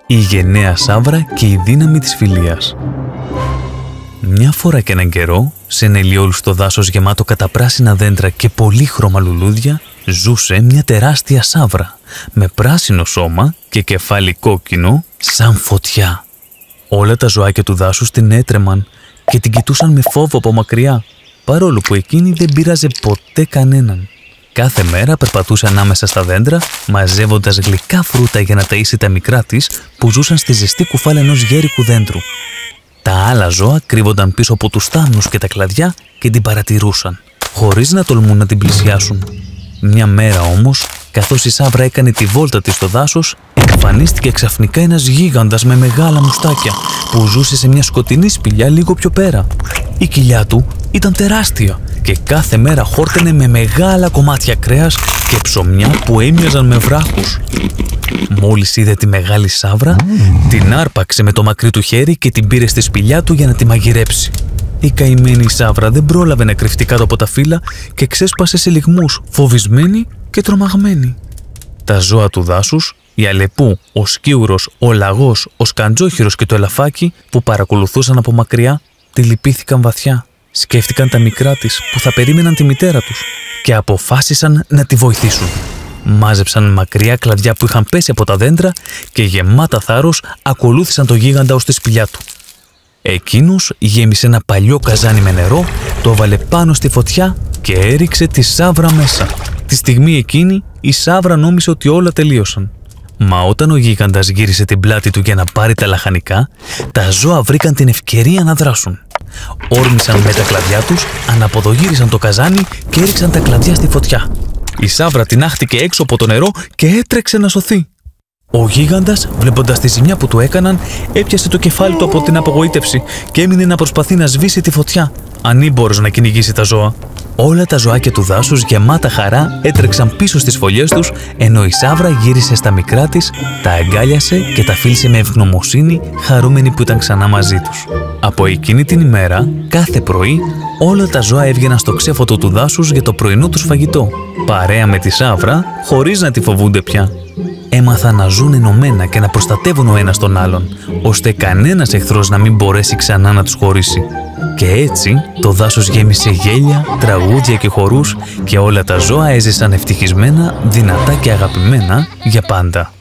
Η γενναία Σαύρα και η δύναμη της φιλίας. Μια φορά και έναν καιρό, σε ένα ηλιόλουστο δάσος γεμάτο καταπράσινα δέντρα και πολύχρωμα λουλούδια, ζούσε μια τεράστια Σαύρα, με πράσινο σώμα και κεφάλι κόκκινο σαν φωτιά. Όλα τα ζωάκια του δάσους την έτρεμαν και την κοιτούσαν με φόβο από μακριά, παρόλο που εκείνη δεν πείραζε ποτέ κανέναν. Κάθε μέρα περπατούσε ανάμεσα στα δέντρα, μαζεύοντας γλυκά φρούτα για να ταΐσει τα μικρά της που ζούσαν στη ζεστή κουφάλα ενός γέρικου δέντρου. Τα άλλα ζώα κρύβονταν πίσω από τους θάμνους και τα κλαδιά και την παρατηρούσαν, χωρίς να τολμούν να την πλησιάσουν. Μια μέρα όμως, καθώς η Σαύρα έκανε τη βόλτα της στο δάσος, εμφανίστηκε ξαφνικά ένας γίγαντας με μεγάλα μουστάκια που ζούσε σε μια σκοτεινή σπηλιά λίγο πιο πέρα. Η κοιλιά του ήταν τεράστια και κάθε μέρα χόρταινε με μεγάλα κομμάτια κρέας και ψωμιά που έμοιαζαν με βράχους. Μόλις είδε τη μεγάλη Σαύρα, την άρπαξε με το μακρύ του χέρι και την πήρε στη σπηλιά του για να τη μαγειρέψει. Η καημένη Σαύρα δεν πρόλαβε να κρυφτεί κάτω από τα φύλλα και ξέσπασε σε λυγμούς, φοβισμένη και τρομαγμένη. Τα ζώα του δάσους, η Αλεπού, ο Σκίουρος, ο Λαγός, ο Σκαντζόχυρος και το Ελαφάκι που παρακολουθούσαν από μακριά, τη λυπήθηκαν βαθιά. Σκέφτηκαν τα μικρά της που θα περίμεναν τη μητέρα τους και αποφάσισαν να τη βοηθήσουν. Μάζεψαν μακριά κλαδιά που είχαν πέσει από τα δέντρα και γεμάτα θάρρος ακολούθησαν το γίγαντα ως τη σπηλιά του. Εκείνος γέμισε ένα παλιό καζάνι με νερό, το έβαλε πάνω στη φωτιά και έριξε τη Σαύρα μέσα. Τη στιγμή εκείνη η Σαύρα νόμισε ότι όλα τελείωσαν. Μα όταν ο γίγαντας γύρισε την πλάτη του για να πάρει τα λαχανικά, τα ζώα βρήκαν την ευκαιρία να δράσουν. Όρμησαν με τα κλαδιά τους, αναποδογύρισαν το καζάνι και έριξαν τα κλαδιά στη φωτιά. Η Σαύρα τινάχτηκε έξω από το νερό και έτρεξε να σωθεί. Ο γίγαντας, βλέποντας τη ζημιά που του έκαναν, έπιασε το κεφάλι του από την απογοήτευση και έμεινε να προσπαθεί να σβήσει τη φωτιά, ανήμπορος να κυνηγήσει τα ζώα. Όλα τα ζωάκια του δάσους γεμάτα χαρά έτρεξαν πίσω στις φωλιές τους, ενώ η Σαύρα γύρισε στα μικρά της, τα αγκάλιασε και τα φίλησε με ευγνωμοσύνη, χαρούμενη που ήταν ξανά μαζί τους. Από εκείνη την ημέρα, κάθε πρωί, όλα τα ζώα έβγαιναν στο ξέφωτο του δάσους για το πρωινό τους φαγητό, παρέα με τη Σαύρα, χωρίς να τη φοβούνται πια. Έμαθαν να ζουν ενωμένα και να προστατεύουν ο ένας τον άλλον, ώστε κανένας εχθρός να μην μπορέσει ξανά να τους χωρίσει. Και έτσι το δάσος γέμισε γέλια, τραγούδια και χορούς και όλα τα ζώα έζησαν ευτυχισμένα, δυνατά και αγαπημένα για πάντα.